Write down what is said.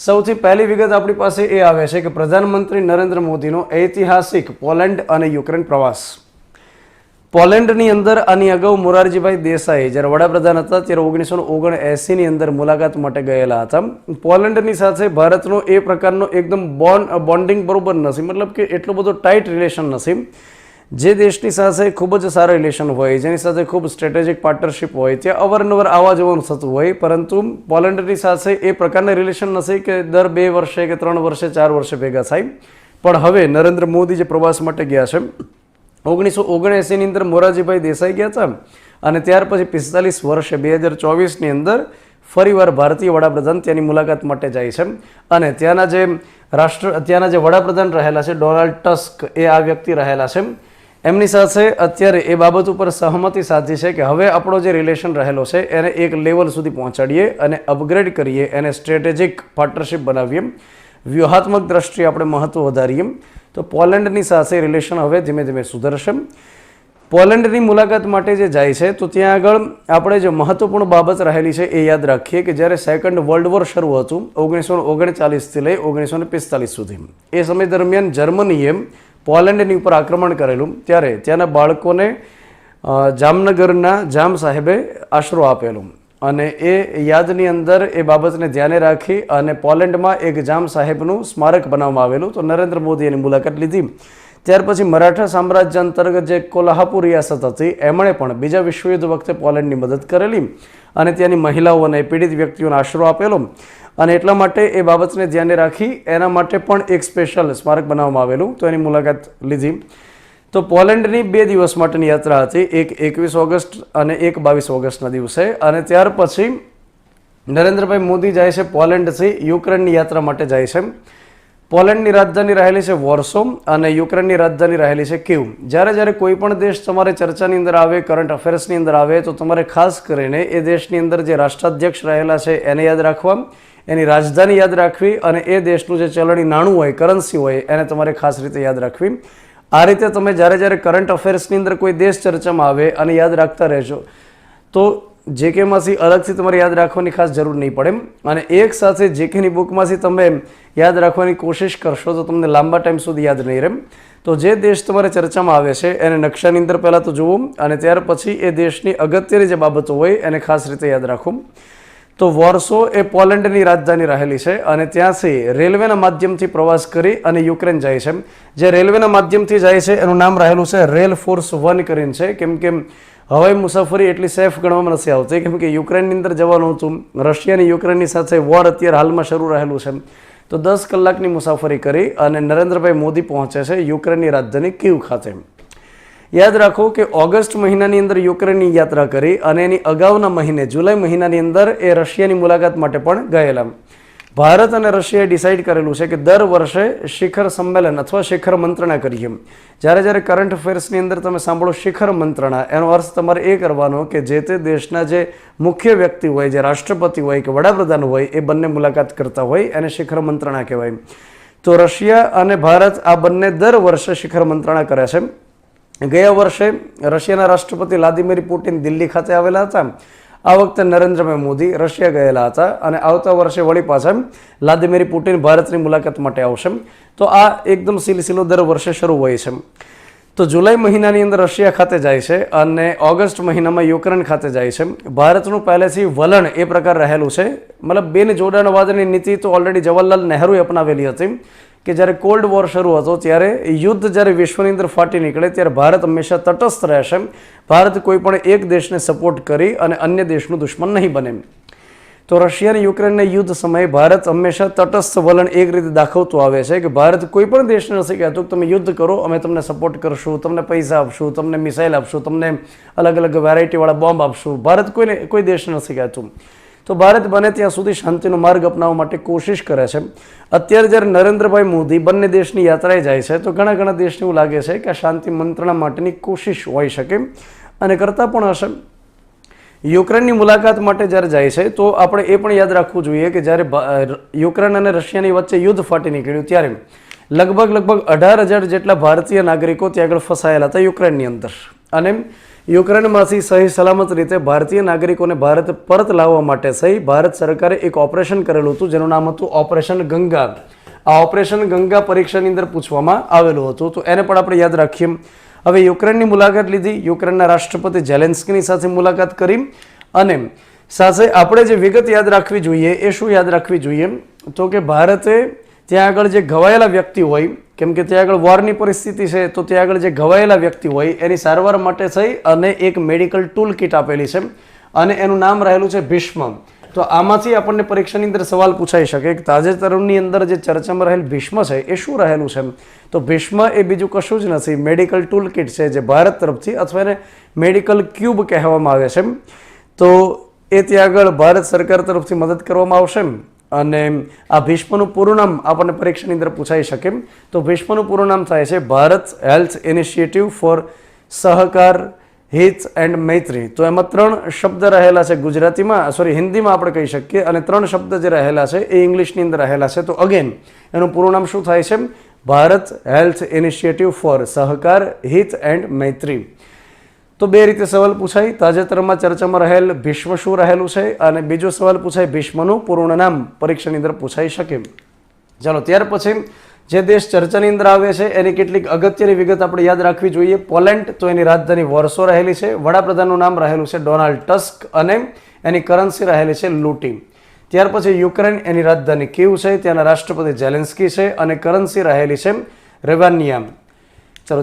સૌથી પહેલી વિગત આપણી પાસે એ આવે છે કે પ્રધાનમંત્રી નરેન્દ્ર મોદીનો ઐતિહાસિક પોલેન્ડ અને યુક્રેન પ્રવાસ. પોલેન્ડની અંદર આની અગાઉ મોરારજીભાઈ દેસાઈ જ્યારે વડાપ્રધાન હતા ત્યારે 1979ની અંદર મુલાકાત માટે ગયેલા હતા. પોલેન્ડની સાથે ભારતનો એ પ્રકારનો એકદમ બોન્ડિંગ બરોબર નથી, મતલબ કે એટલો બધો ટાઈટ રિલેશન નથી. જે દેશની સાથે ખૂબ જ સારા રિલેશન હોય, જેની સાથે ખૂબ સ્ટ્રેટેજિક પાર્ટનરશિપ હોય, ત્યાં અવારનવાર આવવા જવાનું થતું હોય, પરંતુ પોલેન્ડની સાથે એ પ્રકારના રિલેશન નથી કે દર 2 વર્ષે કે 3 વર્ષે 4 વર્ષે ભેગા થાય. પણ હવે નરેન્દ્ર મોદી જે પ્રવાસ માટે ગયા છે, 1979ની અંદર મોરારજીભાઈ દેસાઈ ગયા હતા અને ત્યાર પછી 45 વર્ષે 2024ની અંદર ફરીવાર ભારતીય વડાપ્રધાન ત્યાંની મુલાકાત માટે જાય છે. અને ત્યાંના જે વડાપ્રધાન રહેલા છે ડોનાલ્ડ ટસ્ક, એ આ વ્યક્તિ રહેલા છે. એમની સાથે અત્યારે એ બાબત ઉપર સહમતિ સાધી છે કે હવે આપણો જે રિલેશન રહેલો છે એને એક લેવલ સુધી પહોંચાડીએ અને અપગ્રેડ કરીએ, એને સ્ટ્રેટેજિક પાર્ટનરશિપ બનાવીએ, વ્યૂહાત્મક દ્રષ્ટિએ આપણે મહત્વ વધારીએ. તો પોલેન્ડની સાથે રિલેશન હવે ધીમે ધીમે સુધરશે. પોલેન્ડની મુલાકાત માટે જે જાય છે તો ત્યાં આગળ આપણે જે મહત્વપૂર્ણ બાબત રહેલી છે એ યાદ રાખીએ કે જ્યારે સેકન્ડ વર્લ્ડ વોર શરૂ હતું 1939થી લઈ 1945 સુધી, એ સમય દરમિયાન જર્મનીએ પોલેન્ડની ઉપર આક્રમણ કરેલું, ત્યારે ત્યાંના બાળકોને જામનગરના જામ સાહેબે આશરો આપેલો અને એ યાદની અંદર એ બાબતને ધ્યાને રાખી અને પોલેન્ડમાં એક જામ સાહેબનું સ્મારક બનાવવામાં આવેલું. તો નરેન્દ્ર મોદીએ એની મુલાકાત લીધી. ત્યાર પછી મરાઠા સામ્રાજ્ય અંતર્ગત જે કોલ્હાપુર રિયાસત હતી એમણે પણ બીજા વિશ્વયુદ્ધ વખતે પોલેન્ડની મદદ કરેલી અને ત્યાંની મહિલાઓને, પીડિત વ્યક્તિઓને આશરો આપેલો અને એટલા માટે એ બાબતને ધ્યાને રાખી એના માટે પણ એક સ્પેશિયલ સ્મારક બનાવવામાં આવેલું. તો એની મુલાકાત લીધી. તો પોલેન્ડની 2 દિવસ માટેની યાત્રા હતી, એક 21 ઓગસ્ટ અને એક 22 ઓગસ્ટના દિવસે. અને ત્યાર પછી નરેન્દ્રભાઈ મોદી જાય છે પોલેન્ડથી યુક્રેનની યાત્રા માટે જાય છે. પોલેન્ડની રાજધાની રહેલી છે વોર્સો અને યુક્રેનની રાજધાની રહેલી છે કીવ. જ્યારે કોઈ પણ દેશ તમારે ચર્ચાની અંદર આવે, કરંટ અફેર્સની અંદર આવે, તો તમારે ખાસ કરીને એ દેશની અંદર જે રાષ્ટ્રાધ્યક્ષ રહેલા છે એને યાદ રાખવા, એની રાજધાની યાદ રાખવી અને એ દેશનું જે ચલણી નાણું હોય, કરન્સી હોય, એને તમારે ખાસ રીતે યાદ રાખવી. આ રીતે તમે જ્યારે કરંટ અફેર્સની અંદર કોઈ દેશ ચર્ચામાં આવે અને યાદ રાખતા રહેજો તો જેકેમાંથી અલગથી તમારે યાદ રાખવાની ખાસ જરૂર નહીં પડે. અને એક સાથે જેકેની બુકમાંથી તમે યાદ રાખવાની કોશિશ કરશો તો તમને લાંબા ટાઈમ સુધી યાદ નહીં રહે. તો જે દેશ તમારે ચર્ચામાં આવે છે એને નકશાની અંદર પહેલાં તો જુઓ અને ત્યાર પછી એ દેશની અગત્યની જે બાબતો હોય એને ખાસ રીતે યાદ રાખો. તો વોર્સો એ પોલેન્ડની રાજધાની રહેલી છે અને ત્યાંથી રેલવેના માધ્યમથી પ્રવાસ કરી અને યુક્રેન જાય છે. જે રેલવેના માધ્યમથી જાય છે એનું નામ રહેલું છે રેલ ફોર્સ 1 કરીને છે, કેમ કે હવાઈ મુસાફરી એટલી સેફ ગણવામાં નથી આવતી, કેમ કે યુક્રેનની અંદર જવાનું હતું. રશિયાની યુક્રેનની સાથે વોર અત્યારે હાલમાં શરૂ રહેલું છે. તો 10 કલાકની મુસાફરી કરી અને નરેન્દ્રભાઈ મોદી પહોંચે છે યુક્રેનની રાજધાની કીવ ખાતે. યાદ રાખો કે ઓગસ્ટ મહિનાની અંદર યુક્રેનની યાત્રા કરી અને એની અગાઉના મહિને જુલાઈ મહિનાની અંદર એ રશિયાની મુલાકાત માટે પણ ગયેલા. ભારત અને રશિયાએ ડિસાઇડ કરેલું છે કે દર વર્ષે શિખર સંમેલન અથવા શિખર મંત્રણા કરીએ. જ્યારે કરંટ અફેર્સની અંદર તમે સાંભળો શિખર મંત્રણા, એનો અર્થ તમારે એ કરવાનો કે જે તે દેશના જે મુખ્ય વ્યક્તિ હોય, જે રાષ્ટ્રપતિ હોય કે વડાપ્રધાન હોય, એ બંને મુલાકાત કરતા હોય એને શિખર મંત્રણા કહેવાય. તો રશિયા અને ભારત આ બંને દર વર્ષે શિખર મંત્રણા કરે છે. ગયા વર્ષે રશિયાના રાષ્ટ્રપતિ વ્લાદિમીર પુટિન દિલ્હી ખાતે આવેલા હતા. આ વખતે નરેન્દ્રભાઈ મોદી રશિયા ગયેલા હતા અને આવતા વર્ષે વળી પાછા વ્લાદિમીર પુટિન ભારતની મુલાકાત માટે આવશે. તો આ એકદમ સિલસિલો દર વર્ષે શરૂ હોય છે. તો જુલાઈ મહિનાની અંદર રશિયા ખાતે જાય છે અને ઓગસ્ટ મહિનામાં યુક્રેન ખાતે જાય છે. ભારતનું પહેલેથી વલણ એ પ્રકાર રહેલું છે, મતલબ બેન જોડાણવાદની નીતિ તો ઓલરેડી જવાહરલાલ નહેરુએ અપનાવેલી હતી કે જ્યારે કોલ્ડ વોર શરૂ હતો ત્યારે યુદ્ધ જ્યારે વિશ્વની અંદર ફાટી નીકળે ત્યારે ભારત હંમેશા તટસ્થ રહેશે. ભારત કોઈ પણ એક દેશને સપોર્ટ કરી અને અન્ય દેશનું દુશ્મન નહીં બને. તો રશિયા અને યુક્રેનના યુદ્ધ સમયે ભારત હંમેશા તટસ્થ વલણ એક રીતે દાખવતું આવે છે કે ભારત કોઈ પણ દેશને નથી કહેતું કે તમે યુદ્ધ કરો, અમે તમને સપોર્ટ કરશું, તમને પૈસા આપશું, તમને મિસાઇલ આપશું, તમને અલગ અલગ વેરાયટીવાળા બોમ્બ આપશું. ભારત કોઈ દેશને નથી કહેતું. તો ભારત બને ત્યાં સુધી શાંતિનો માર્ગ અપનાવવા માટે કોશિશ કરે છે. અત્યારે જ્યારે નરેન્દ્રભાઈ મોદી બંને દેશની યાત્રાએ જાય છે તો ઘણા દેશને એવું લાગે છે કે આ શાંતિ મંત્રણા માટેની કોશિશ હોઈ શકે અને કરતા પણ હશે. યુક્રેનની મુલાકાત માટે જ્યારે જાય છે તો આપણે એ પણ યાદ રાખવું જોઈએ કે જ્યારે યુક્રેન અને રશિયાની વચ્ચે યુદ્ધ ફાટી નીકળ્યું ત્યારે લગભગ 18,000 જેટલા ભારતીય નાગરિકો ત્યાં આગળ ફસાયેલા હતા યુક્રેનની અંદર. અને યુક્રેનમાંથી સહી સલામત રીતે ભારતીય નાગરિકોને ભારત પરત લાવવા માટે સહી ભારત સરકારે એક ઓપરેશન કરેલું હતું જેનું નામ હતું ઓપરેશન ગંગા. આ ઓપરેશન ગંગા પરીક્ષાની અંદર પૂછવામાં આવેલું હતું, તો એને પણ આપણે યાદ રાખીએ. હવે યુક્રેનની મુલાકાત લીધી, યુક્રેનના રાષ્ટ્રપતિ ઝેલેન્સ્કીની સાથે મુલાકાત કરી, અને સાથે આપણે જે વિગત યાદ રાખવી જોઈએ એ શું યાદ રાખવી જોઈએ તો કે ભારતે ત્યાં આગળ જે ઘવાયેલા વ્યક્તિ હોય, કેમ કે ત્યાં આગળ વોરની પરિસ્થિતિ છે, તો ત્યાં આગળ જે ઘવાયેલા વ્યક્તિ હોય એની સારવાર માટે થઈ અને એક મેડિકલ ટૂલ કિટ આપેલી છે અને એનું નામ રહેલું છે ભીષ્મ. તો આમાંથી આપણને પરીક્ષાની અંદર સવાલ પૂછાઈ શકે કે તાજેતરની અંદર જે ચર્ચામાં રહેલ ભીષ્મ છે એ શું રહેલું છે. તો ભીષ્મ એ બીજું કશું જ નથી, મેડિકલ ટૂલ કિટ છે જે ભારત તરફથી, અથવા એને મેડિકલ ક્યુબ કહેવામાં આવે છે. તો એ ત્યાં આગળ ભારત સરકાર તરફથી મદદ કરવામાં આવશે. અને આ ભીષ્મનું પૂરું નામ આપણને પરીક્ષાની અંદર પૂછાઈ શકે. તો ભીષ્મનું પૂરું નામ થાય છે ભારત હેલ્થ ઇનિશિયેટિવ ફોર સહકાર હિત એન્ડ મૈત્રી. તો એમાં 3 શબ્દ રહેલા છે ગુજરાતીમાં, હિન્દીમાં આપણે કહી શકીએ, અને 3 શબ્દ જે રહેલા છે એ ઇંગ્લિશની અંદર રહેલા છે. તો અગેન એનું પૂરું નામ શું થાય છે? ભારત હેલ્થ ઇનિશિયેટિવ ફોર સહકાર હિત એન્ડ મૈત્રી. તો 2 રીતે સવાલ પૂછાય. તાજેતરમાં ચર્ચામાં રહેલ ભીષ્મ શું રહેલું છે, અને બીજો સવાલ પૂછાય ભીષ્મનું પૂર્ણ નામ પરીક્ષાની અંદર પૂછાઈ શકે. ચાલો, ત્યાર પછી જે દેશ ચર્ચાની અંદર આવે છે એની કેટલીક અગત્યની વિગત આપણે યાદ રાખવી જોઈએ. પોલેન્ડ, તો એની રાજધાની વોર્સો રહેલી છે, વડાપ્રધાનનું નામ રહેલું છે ડોનાલ્ડ ટસ્ક, અને એની કરન્સી રહેલી છે લૂટી. ત્યાર પછી યુક્રેન, એની રાજધાની કીવ છે, ત્યાંના રાષ્ટ્રપતિ ઝેલેન્સ્કી છે, અને કરન્સી રહેલી છે રેવાનિયા. ચાલો,